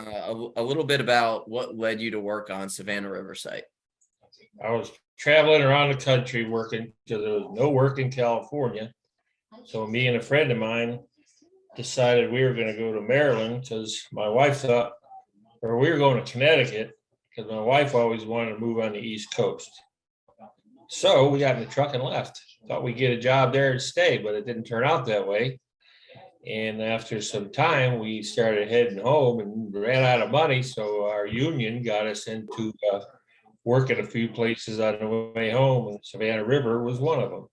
a little bit about what led you to work on Savannah River site. I was traveling around the country working because there was no work in California. So me and a friend of mine decided we were going to go to Maryland because my wife thought, or we were going to Connecticut because my wife always wanted to move on the East Coast. So we got in the truck and left. Thought we'd get a job there and stay, but it didn't turn out that way. And after some time, we started heading home and ran out of money. So our union got us into work at a few places on the way home, and Savannah River was one of them.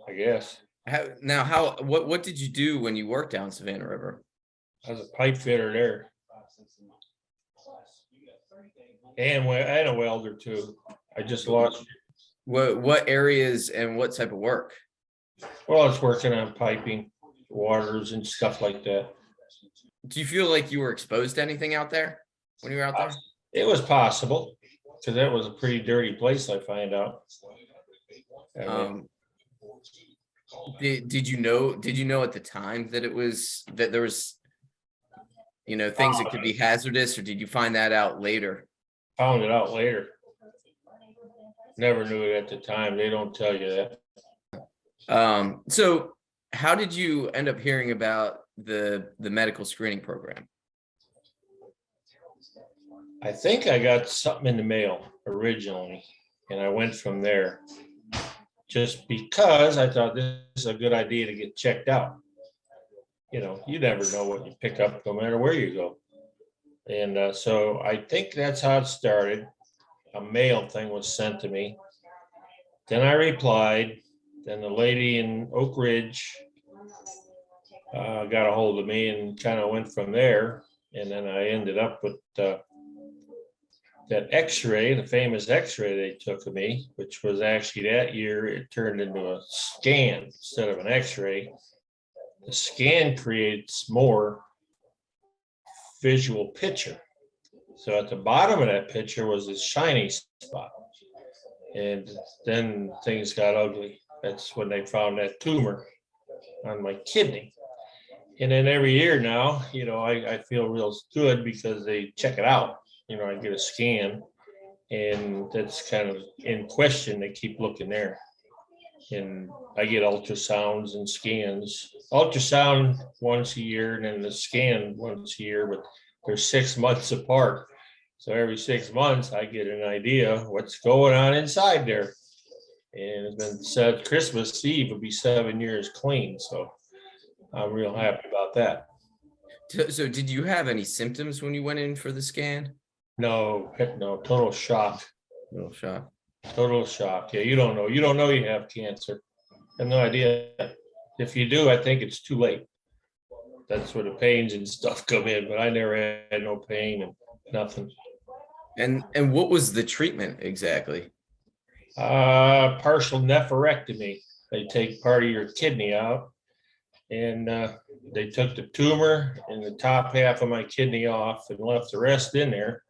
I guess. What did you do when you worked down Savannah River? I was a pipe fitter there. And a welder too. I just lost. What areas and what type of work? Well, I was working on piping, waters and stuff like that. Do you feel like you were exposed to anything out there when you were out there? It was possible because that was a pretty dirty place, I find out. Did you know at the time that there was things that could be hazardous, or did you find that out later? Found it out later. Never knew it at the time. They don't tell you that. So how did you end up hearing about the medical screening program? I think I got something in the mail originally, and I went from there just because I thought this is a good idea to get checked out. You never know what you pick up no matter where you go. And so I think that's how it started. A mail thing was sent to me. Then I replied. Then the lady in Oak Ridge got a hold of me and kind of went from there. And then I ended up with that x-ray, the famous x-ray they took of me, which was actually that year, it turned into a scan instead of an x-ray. The scan creates more visual picture. So at the bottom of that picture was this shiny spot. And then things got ugly. That's when they found that tumor on my kidney. And then every year now, I feel real good because they check it out. I get a scan, and that's kind of in question. They keep looking there. And I get ultrasounds and scans. Ultrasound once a year, and then the scan once a year, but they're 6 months apart. So every 6 months, I get an idea what's going on inside there. And it's been said Christmas Eve will be 7 years clean. So I'm real happy about that. So did you have any symptoms when you went in for the scan? No, heck no, total shock. Total shock. Yeah, you don't know. You don't know you have cancer. I have no idea. If you do, I think it's too late. That's where the pains and stuff come in, but I never had no pain and nothing. And what was the treatment exactly? Partial nephrectomy. They take part of your kidney out, and they took the tumor and the top half of my kidney off and left the rest in there.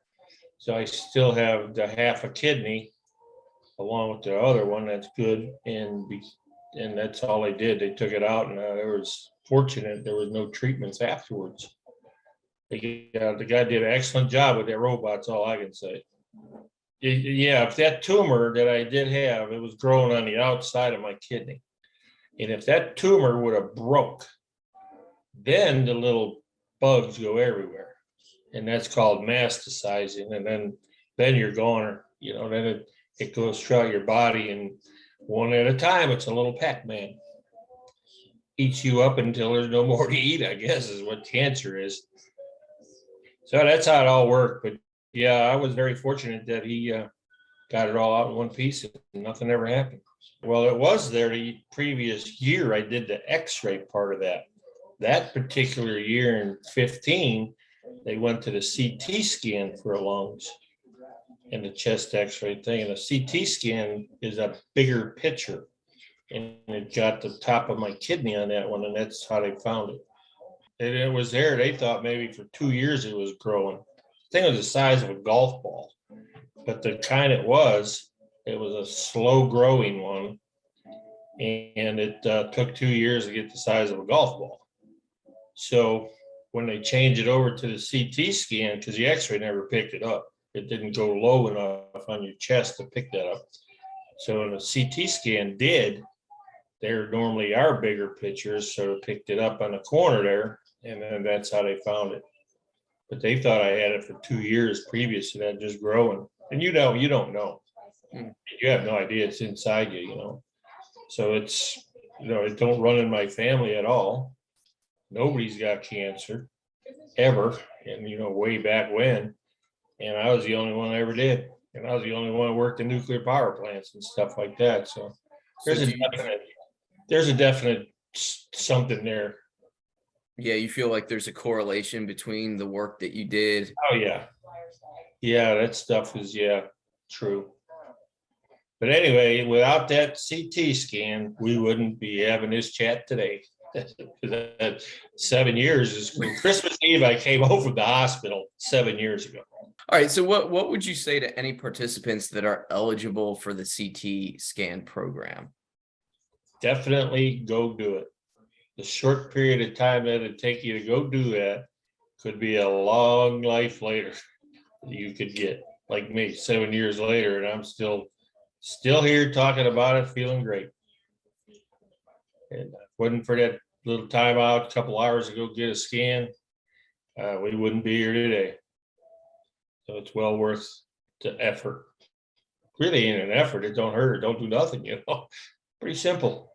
So I still have the half a kidney along with the other one. That's good. And that's all they did. They took it out, and I was fortunate there was no treatments afterwards. The guy did an excellent job with that robot. That's all I can say. Yeah, if that tumor that I did have, it was growing on the outside of my kidney. And if that tumor would have broke, then the little bugs go everywhere. And that's called metastasizing. And then you're going, then it goes throughout your body, and one at a time, it's a little Pac-Man. Eats you up until there's no more to eat, I guess, is what cancer is. So that's how it all worked. But yeah, I was very fortunate that he got it all out in one piece and nothing ever happened. Well, it was there the previous year. I did the x-ray part of that. That particular year in 15, they went to the CT scan for lungs and the chest x-ray thing. And the CT scan is a bigger picture. And it got the top of my kidney on that one, and that's how they found it. And it was there. They thought maybe for 2 years it was growing. The thing was the size of a golf ball, but the kind it was a slow growing one, and it took 2 years to get the size of a golf ball. So when they changed it over to the CT scan, because the X-ray never picked it up, it didn't go low enough on your chest to pick that up. So when the CT scan did, there normally are bigger pictures, so it picked it up on the corner there, and then that's how they found it. But they thought I had it for 2 years previous to that, just growing. And you know, you don't know. You have no idea it's inside you, you know. So it's, you know, it don't run in my family at all. Nobody's got cancer ever, and you know, way back when. And I was the only one that ever did. And I was the only one who worked in nuclear power plants and stuff like that. So there's a definite something there. Yeah, you feel like there's a correlation between the work that you did. Oh yeah. Yeah, that stuff is, yeah, true. But anyway, without that CT scan, we wouldn't be having this chat today. 7 years is Christmas Eve. I came home from the hospital 7 years ago. All right. So what would you say to any participants that are eligible for the CT scan program? Definitely go do it. The short period of time that it'd take you to go do that could be a long life later you could get, like me, 7 years later, and I'm still here talking about it, feeling great. And if it wasn't for that little time out a couple hours to go get a scan, we wouldn't be here today. So it's well worth the effort. Really ain't an effort. It don't hurt. It don't do nothing, you know. Pretty simple.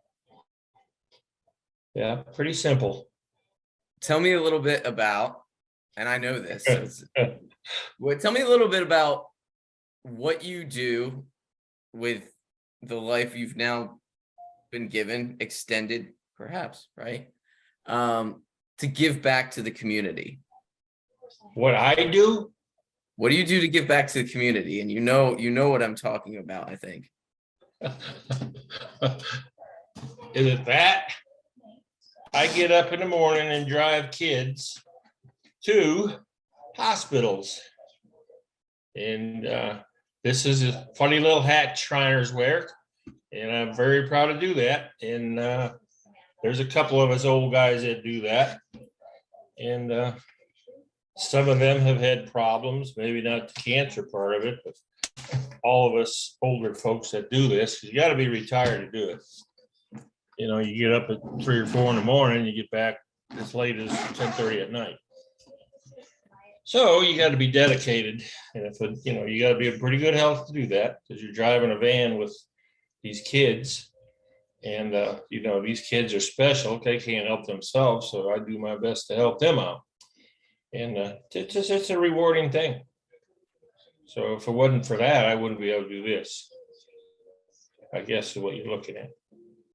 Yeah, pretty simple. Tell me a little bit about, and I know this, well, tell me a little bit about what you do with the life you've now been given, extended perhaps, right? To give back to the community. What I do? What do you do to give back to the community? And you know what I'm talking about, I think. Is it that? I get up in the morning and drive kids to hospitals. And this is a funny little hat Shriners wear. And I'm very proud to do that. And there's a couple of us old guys that do that. And some of them have had problems, maybe not the cancer part of it, but all of us older folks that do this, you got to be retired to do it. You know, you get up at 3 or 4 in the morning, you get back as late as 10:30 at night. So you got to be dedicated, and if it, you know, you got to be in pretty good health to do that, because you're driving a van with these kids, and you know, these kids are special. They can't help themselves, so I do my best to help them out, and it's a rewarding thing. So if it wasn't for that, I wouldn't be able to do this, I guess, is what you're looking at.